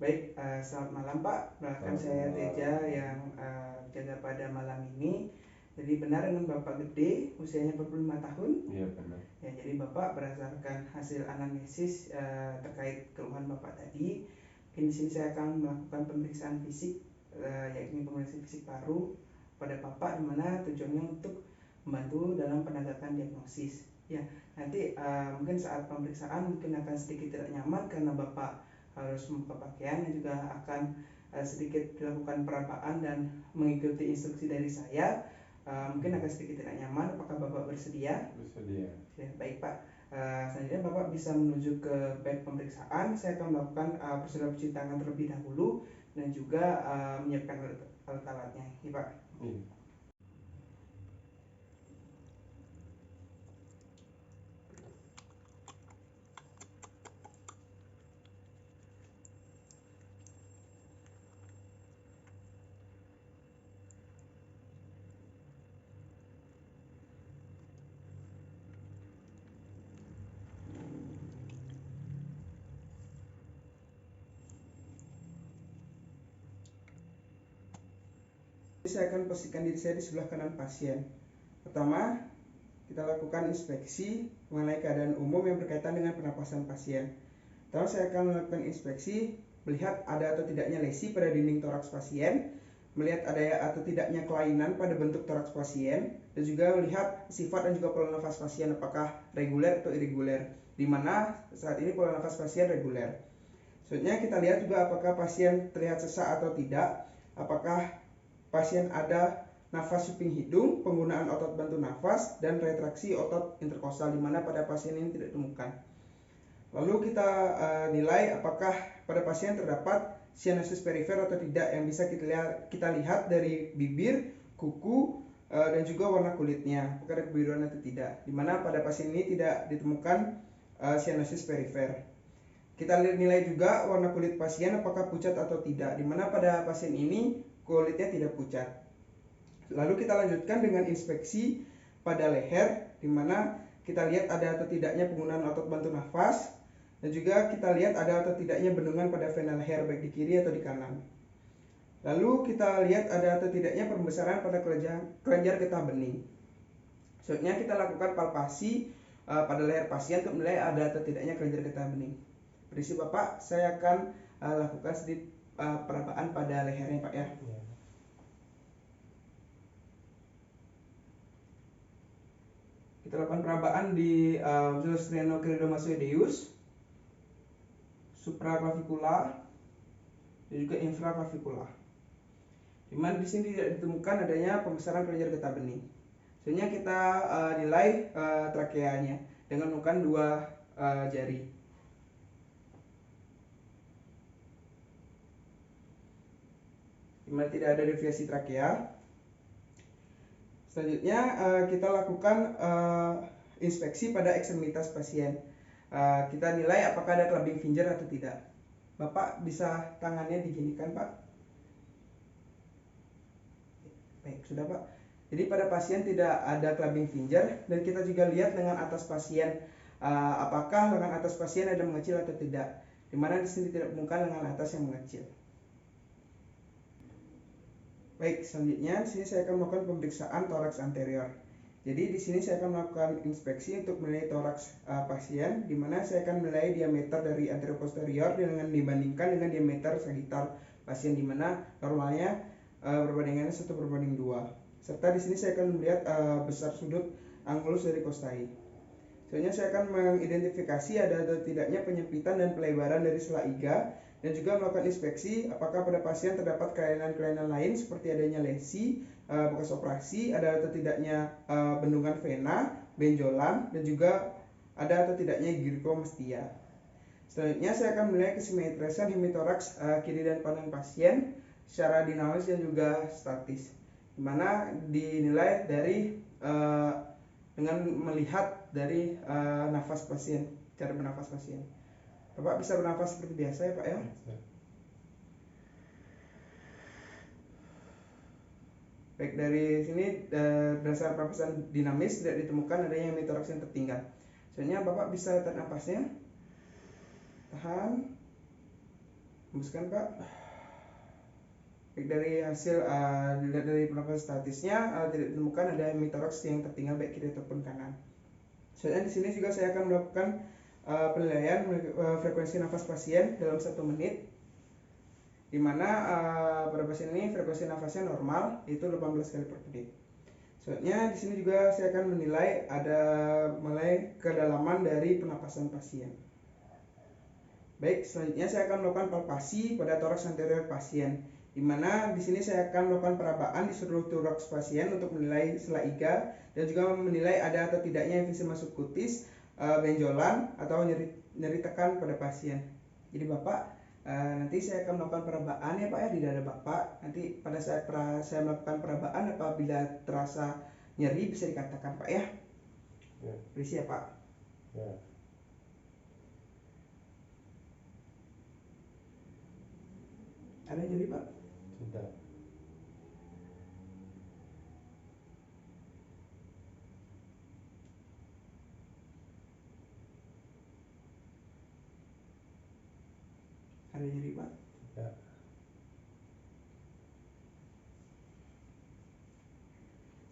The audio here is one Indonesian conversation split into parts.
Baik, selamat malam Pak. Perkenalkan saya Teja yang jaga pada malam ini. Jadi benar dengan Bapak Gede, usianya 45 tahun. Iya benar. Ya, jadi Bapak berdasarkan hasil anamnesis terkait keluhan Bapak tadi, mungkin di sini saya akan melakukan pemeriksaan fisik, yakni pemeriksaan fisik paru pada Bapak, di mana tujuannya untuk membantu dalam penegakan diagnosis. Ya, nanti mungkin saat pemeriksaan mungkin akan sedikit tidak nyaman karena Bapak harus membuka pakaian, dan juga akan sedikit dilakukan perabaan dan mengikuti instruksi dari saya. Mungkin akan sedikit tidak nyaman. Apakah Bapak bersedia? Bersedia. Ya, baik Pak. Selanjutnya Bapak bisa menuju ke bed pemeriksaan. Saya akan melakukan prosedur cuci tangan terlebih dahulu dan juga menyiapkan alat-alatnya. Ya Pak. Iya. Saya akan posisikan diri saya di sebelah kanan pasien. Pertama, kita lakukan inspeksi mengenai keadaan umum yang berkaitan dengan pernapasan pasien. Terus saya akan melakukan inspeksi, melihat ada atau tidaknya lesi pada dinding toraks pasien, melihat ada atau tidaknya kelainan pada bentuk toraks pasien, dan juga melihat sifat dan juga pola nafas pasien apakah reguler atau irreguler, di mana saat ini pola nafas pasien reguler. Selanjutnya kita lihat juga apakah pasien terlihat sesak atau tidak, apakah pasien ada nafas suping hidung, penggunaan otot bantu nafas, dan retraksi otot interkostal, di mana pada pasien ini tidak ditemukan. Lalu kita nilai apakah pada pasien terdapat sianosis perifer atau tidak, yang bisa kita lihat dari bibir, kuku, dan juga warna kulitnya, apakah ada kebiruan atau tidak, di mana pada pasien ini tidak ditemukan sianosis perifer. Kita nilai juga warna kulit pasien apakah pucat atau tidak, di mana pada pasien ini kulitnya tidak pucat. Lalu kita lanjutkan dengan inspeksi pada leher, di mana kita lihat ada atau tidaknya penggunaan otot bantu nafas, dan juga kita lihat ada atau tidaknya bendungan pada vena leher baik di kiri atau di kanan. Lalu kita lihat ada atau tidaknya pembesaran pada kelenjar getah bening. Selanjutnya kita lakukan palpasi pada leher pasien untuk menilai ada atau tidaknya kelenjar getah bening. Permisi Bapak, saya akan lakukan sedikit perabaan pada lehernya Pak ya. Kita lakukan perabaan di sternocleidomastoideus, supraclavicular, dan juga infraclavicular. Di mana di sini tidak ditemukan adanya pembesaran kelenjar getah bening. Selanjutnya kita nilai trakeanya dengan menggunakan 2 jari. Di mana tidak ada deviasi trakea. Selanjutnya kita lakukan inspeksi pada ekstremitas pasien. Kita nilai apakah ada clubbing finger atau tidak. Bapak bisa tangannya diginikan Pak. Baik, sudah Pak. Jadi pada pasien tidak ada clubbing finger, dan kita juga lihat lengan atas pasien, apakah lengan atas pasien ada mengecil atau tidak. Di mana di sini tidak ditemukan lengan atas yang mengecil. Baik, selanjutnya di sini saya akan melakukan pemeriksaan toraks anterior. Jadi di sini saya akan melakukan inspeksi untuk menilai toraks pasien, di mana saya akan menilai diameter dari anterior posterior dengan dibandingkan dengan diameter sagittal pasien, di mana normalnya perbandingannya 1/2. Serta di sini saya akan melihat besar sudut angulus dari costai. Selanjutnya saya akan mengidentifikasi ada atau tidaknya penyempitan dan pelebaran dari sela iga, dan juga melakukan inspeksi apakah pada pasien terdapat kelainan-kelainan lain seperti adanya lesi bekas operasi, ada atau tidaknya bendungan vena, benjolan, dan juga ada atau tidaknya gynecomastia. Selanjutnya saya akan menilai kesimetrisan hemitoraks kiri dan kanan pasien secara dinamis dan juga statis, di mana dinilai dari dengan melihat dari nafas pasien, cara bernafas pasien. Bapak bisa bernafas seperti biasa ya Pak ya? Baik, dari sini berdasarkan pernapasan dinamis tidak ditemukan adanya hemitoraks yang tertinggal. Selanjutnya Bapak bisa tarik nafasnya. Tahan. Hembuskan Pak. Baik, dari hasil dilihat dari pernapasan statisnya tidak ditemukan ada hemitoraks yang tertinggal baik kiri ataupun kanan. Selanjutnya di sini juga saya akan melakukan penilaian frekuensi nafas pasien dalam 1 menit, di mana pada pasien ini frekuensi nafasnya normal, yaitu 18 kali per menit. Selanjutnya di sini juga saya akan menilai mulai kedalaman dari pernapasan pasien. Baik, selanjutnya saya akan melakukan palpasi pada toraks anterior pasien, di mana di sini saya akan melakukan perabaan di seluruh toraks pasien untuk menilai sela iga dan juga menilai ada atau tidaknya emfisema subkutis, benjolan atau nyeri tekan pada pasien. Jadi Bapak, nanti saya akan melakukan perabaan ya Pak ya di dada Bapak. Nanti pada saat saya melakukan perabaan apabila terasa nyeri bisa dikatakan Pak ya. Ya. Berisi ya Pak. Ya. Ada nyeri Pak? Sudah. Ada nyeri Pak? Tidak.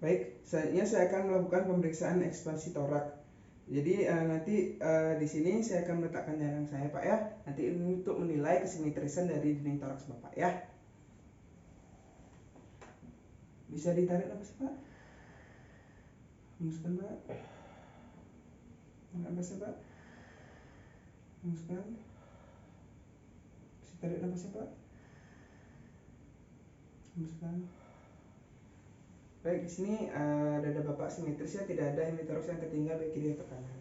Baik, selanjutnya saya akan melakukan pemeriksaan ekspansi torak. Jadi nanti di sini saya akan meletakkan jarum saya Pak ya. Nanti ini untuk menilai kesimetrisan dari dinding toraks Bapak ya. Bisa ditarik nafas Pak? Hembuskan Pak. Nafasnya Pak. Hembuskan. Bisa tarik nafasnya Pak. Hembuskan. Baik, di sini dada Bapak simetris ya, tidak ada hemitoraks yang tertinggal baik kiri atau kanan.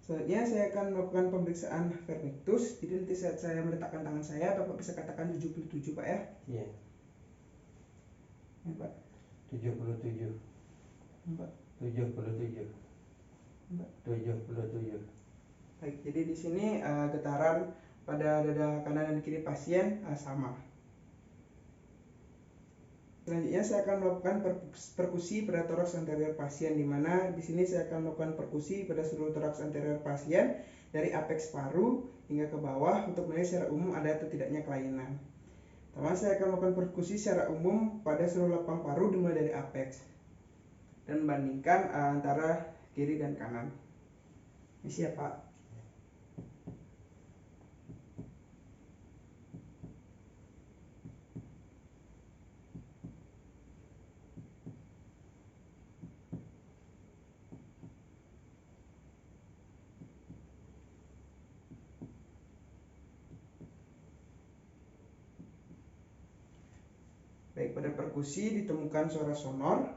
Selanjutnya saya akan melakukan pemeriksaan vermictus. Jadi nanti saat saya meletakkan tangan saya, Bapak bisa katakan 77 Pak ya? Iya. Ya Pak. 77. Pak. 77. Pak. 77. Baik, jadi di sini getaran pada dada kanan dan kiri pasien sama. Selanjutnya saya akan melakukan perkusi pada toraks anterior pasien, di mana di sini saya akan melakukan perkusi pada seluruh toraks anterior pasien dari apeks paru hingga ke bawah untuk menilai secara umum ada atau tidaknya kelainan. Pertama saya akan melakukan perkusi secara umum pada seluruh lapang paru dimulai dari apeks dan membandingkan antara kiri dan kanan. Ini siap Pak. Baik, pada perkusi ditemukan suara sonor.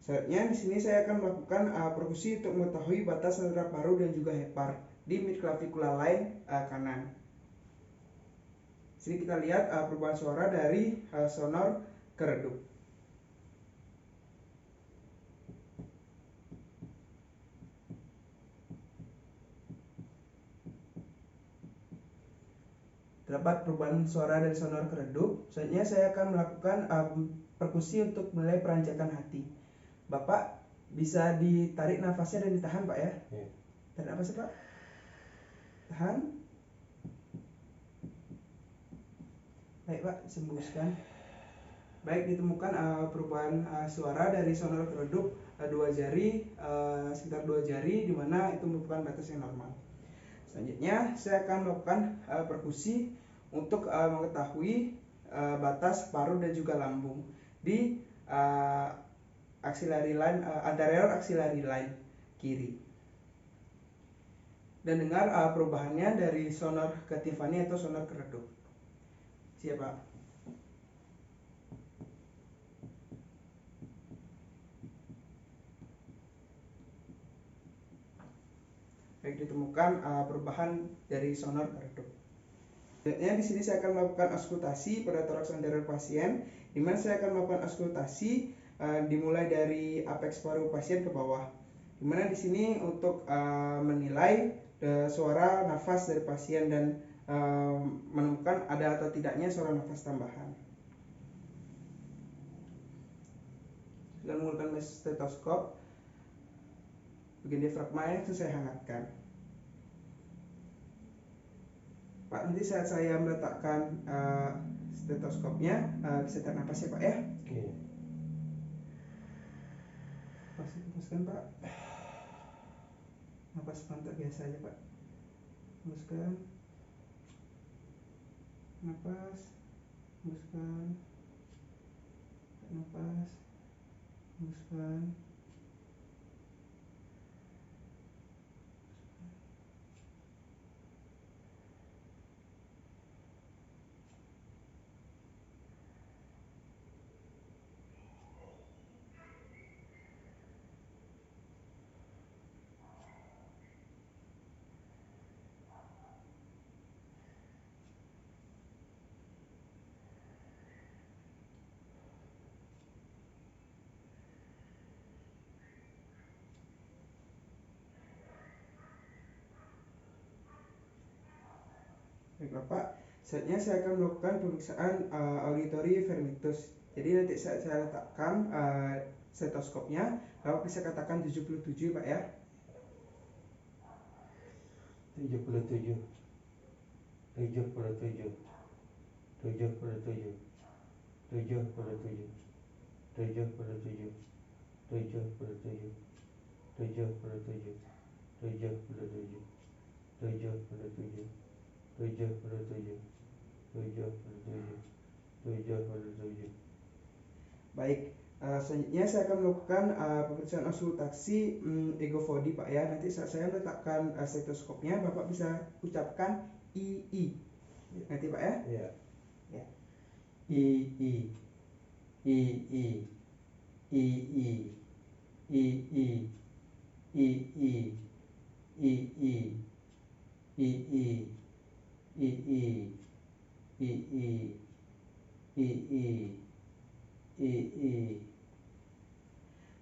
Selanjutnya di sini saya akan melakukan perkusi untuk mengetahui batas antara paru dan juga hepar di midclavicular line kanan. Di sini kita lihat perubahan suara dari sonor ke redup. Terdapat perubahan suara dari sonor ke redup. Selanjutnya saya akan melakukan perkusi untuk menilai perancakan hati. Bapak bisa ditarik nafasnya dan ditahan Pak ya? Ya. Tarik nafasnya Pak. Tahan. Baik Pak, sembuskan. Baik, ditemukan perubahan suara dari sonor ke redup 2 jari, sekitar 2 jari, di mana itu merupakan batas yang normal. Selanjutnya saya akan melakukan perkusi untuk mengetahui batas paru dan juga lambung di axillary line, anterior axillary line kiri. Dan dengar perubahannya dari sonor ke Tiffany atau sonor ke redup. Siap Pak. Baik, ditemukan perubahan dari sonor ke redup. Selanjutnya di sini saya akan melakukan auskultasi pada toraks anterior pasien, di mana saya akan melakukan auskultasi dimulai dari apeks paru pasien ke bawah. Di mana di sini untuk menilai suara nafas dari pasien dan menemukan ada atau tidaknya suara nafas tambahan. Dan menggunakan stetoskop, bagian diafragma itu saya hangatkan. Pak, nanti saat saya meletakkan stetoskopnya bisa tarik nafas ya Pak ya. Oke. Pasti hembuskan Pak. Nafas pantat biasa aja Pak. Hembuskan. Nafas. Hembuskan. Nafas. Hembuskan. Baik Bapak, saatnya saya akan melakukan pemeriksaan auditory vermitus. Jadi nanti saat saya letakkan stetoskopnya, Bapak bisa katakan 77 Pak ya. 77 77 77 77 77 77 77 77 77 77. Baik, selanjutnya saya akan melakukan pemeriksaan auskultasi egofodi Pak ya. Nanti saat saya meletakkan stetoskopnya, Bapak bisa ucapkan II. Nanti Pak ya. Ya. Ya. I I I I I I I I I I I I I I I.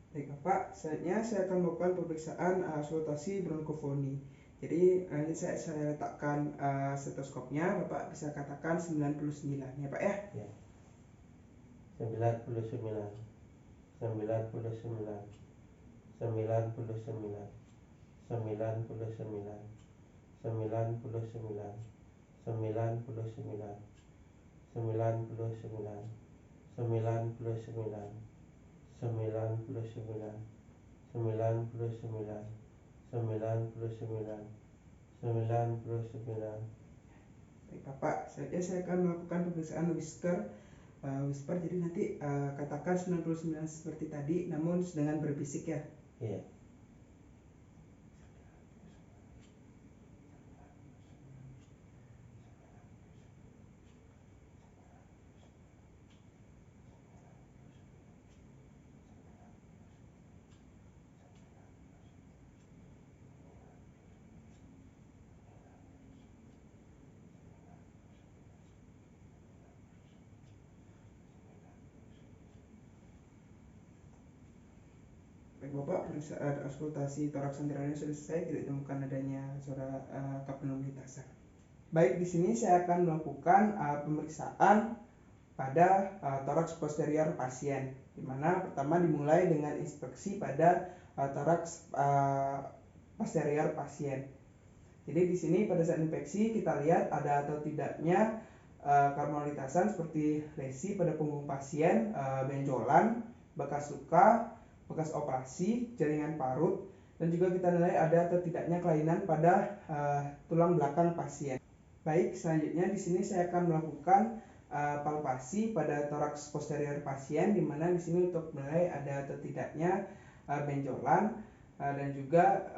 Baik Bapak, saatnya saya akan melakukan pemeriksaan auskultasi bronkofoni. Jadi nanti saya letakkan stetoskopnya, Bapak bisa katakan 99 ya Pak ya. Ya. 99 99 99 99 99 99 99 Baik Bapak, saatnya saya akan melakukan pemeriksaan whisper, jadi nanti katakan 99 seperti tadi, namun dengan berbisik ya. Iya. Baik Bapak, pemeriksaan auskultasi toraks anteriornya sudah selesai, tidak ditemukan adanya suara kapneumolytasa. Baik, di sini saya akan melakukan pemeriksaan pada toraks posterior pasien, di mana pertama dimulai dengan inspeksi pada toraks posterior pasien. Jadi di sini pada saat inspeksi kita lihat ada atau tidaknya kapneumolytasan seperti lesi pada punggung pasien, benjolan, bekas luka, bekas operasi, jaringan parut, dan juga kita nilai ada atau tidaknya kelainan pada tulang belakang pasien. Baik, selanjutnya di sini saya akan melakukan palpasi pada toraks posterior pasien, di mana di sini untuk menilai ada atau tidaknya benjolan dan juga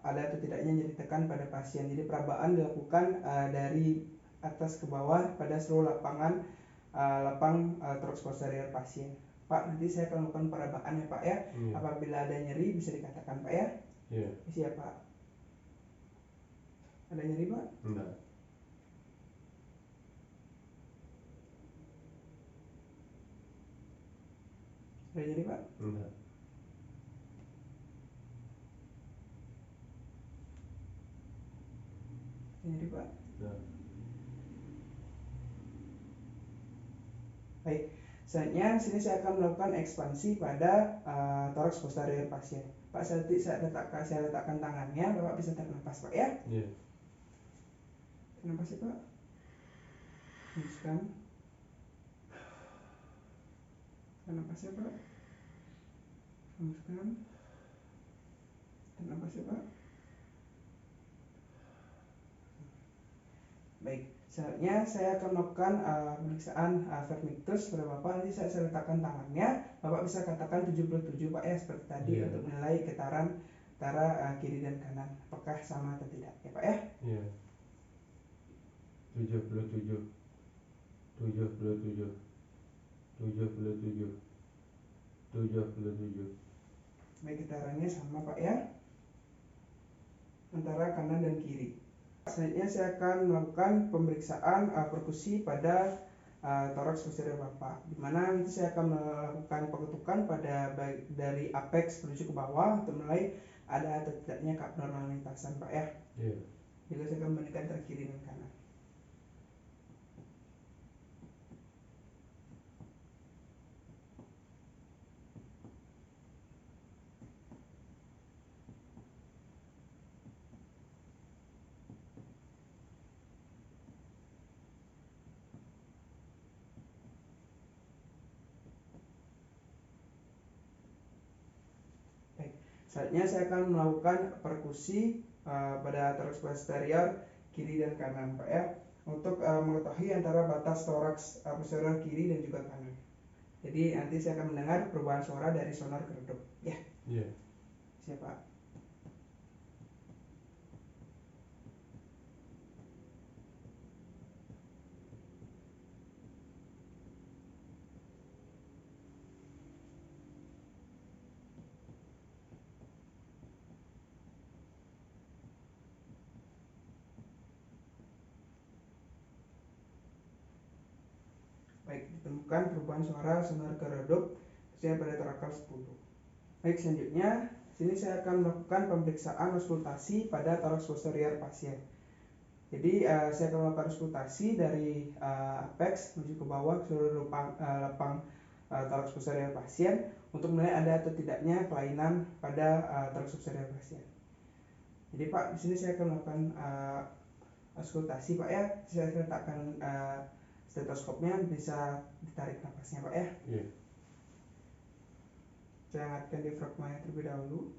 ada atau tidaknya nyeri tekan pada pasien. Jadi perabaan dilakukan dari atas ke bawah pada seluruh lapang toraks posterior pasien. Pak, nanti saya akan melakukan perabaan ya Pak ya. Iya. Apabila ada nyeri bisa dikatakan Pak ya. Iya. Siap Pak. Ada nyeri Pak? Enggak. Ada nyeri Pak? Enggak. Ada nyeri Pak? Enggak. Baik. Selanjutnya sini saya akan melakukan ekspansi pada toraks posterior pasien. Pak, saya letakkan tangannya, Bapak bisa tarik nafas Pak ya. Iya. Kenapa sih Pak? Hembuskan. Kenapa sih Pak? Hembuskan. Kenapa sih Pak? Baik, selanjutnya saya akan melakukan pemeriksaan vermictus pada Bapak. Nanti saya letakkan tangannya. Bapak bisa katakan 77 Pak ya, seperti tadi untuk menilai getaran antara kiri dan kanan. Apakah sama atau tidak ya Pak ya? Iya. 77 77 77 77. Baik, getarannya sama Pak ya, antara kanan dan kiri. Selanjutnya saya akan melakukan pemeriksaan perkusi pada toraks posterior Bapak, di mana nanti saya akan melakukan pengetukan pada dari apex menuju ke bawah untuk menilai ada atau tidaknya keabnormalitasan Pak ya. Iya. Juga saya akan membandingkan antara kiri dan kanan. Selanjutnya saya akan melakukan perkusi pada toraks posterior kiri dan kanan Pak ya, untuk mengetahui antara batas toraks posterior kiri dan juga kanan. Jadi nanti saya akan mendengar perubahan suara dari sonar keredup ya. Iya. Siap Pak. Baik, ditemukan perubahan suara sonar keredup khususnya pada torakal 10. Baik, selanjutnya sini saya akan melakukan pemeriksaan auskultasi pada toraks posterior pasien. Jadi saya akan melakukan auskultasi dari apex menuju ke bawah ke seluruh lapang toraks posterior pasien untuk menilai ada atau tidaknya kelainan pada toraks posterior pasien. Jadi Pak, di sini saya akan melakukan auskultasi Pak ya. Saya letakkan stetoskopnya, bisa ditarik napasnya Pak ya. Iya. Saya angkatkan diafragmanya terlebih dahulu.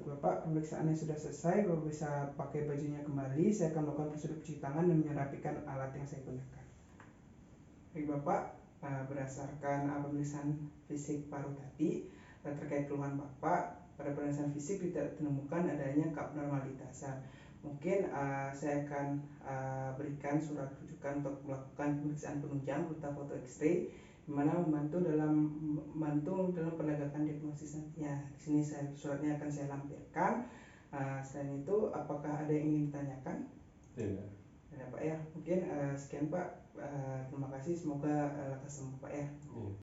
Bapak, pemeriksaannya sudah selesai. Bapak bisa pakai bajunya kembali. Saya akan melakukan prosedur cuci tangan dan menyerapikan alat yang saya gunakan. Baik Bapak, berdasarkan pemeriksaan fisik paru tadi terkait keluhan Bapak, pada pemeriksaan fisik tidak ditemukan adanya keabnormalitasan. Mungkin saya akan berikan surat rujukan untuk melakukan pemeriksaan penunjang berupa foto X-ray, di mana membantu dalam penegakan diagnosis nantinya. Di sini suratnya akan saya lampirkan. Selain itu, apakah ada yang ingin ditanyakan? Tidak. Ya Pak ya, mungkin sekian Pak. Terima kasih, semoga lekas sembuh Pak ya.